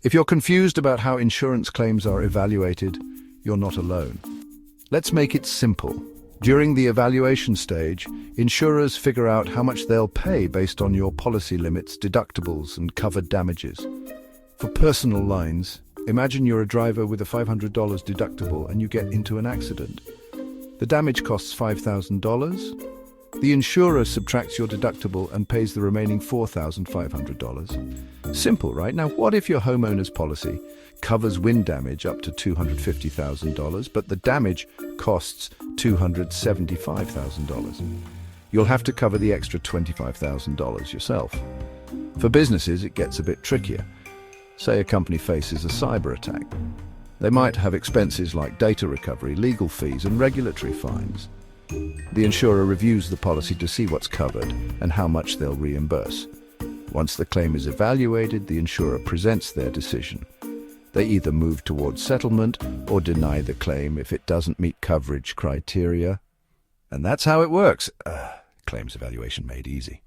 If you're confused about how insurance claims are evaluated, you're not alone. Let's make it simple. During the evaluation stage, insurers figure out how much they'll pay based on your policy limits, deductibles, and covered damages. For personal lines, imagine you're a driver with a $500 deductible and you get into an accident. The damage costs $5,000. The insurer subtracts your deductible and pays the remaining $4,500. Simple, right? Now, what if your homeowner's policy covers wind damage up to $250,000, but the damage costs $275,000? You'll have to cover the extra $25,000 yourself. For businesses, it gets a bit trickier. Say a company faces a cyber attack. They might have expenses like data recovery, legal fees, and regulatory fines. The insurer reviews the policy to see what's covered and how much they'll reimburse. Once the claim is evaluated, the insurer presents their decision. They either move towards settlement or deny the claim if it doesn't meet coverage criteria. And that's how it works. Claims evaluation made easy.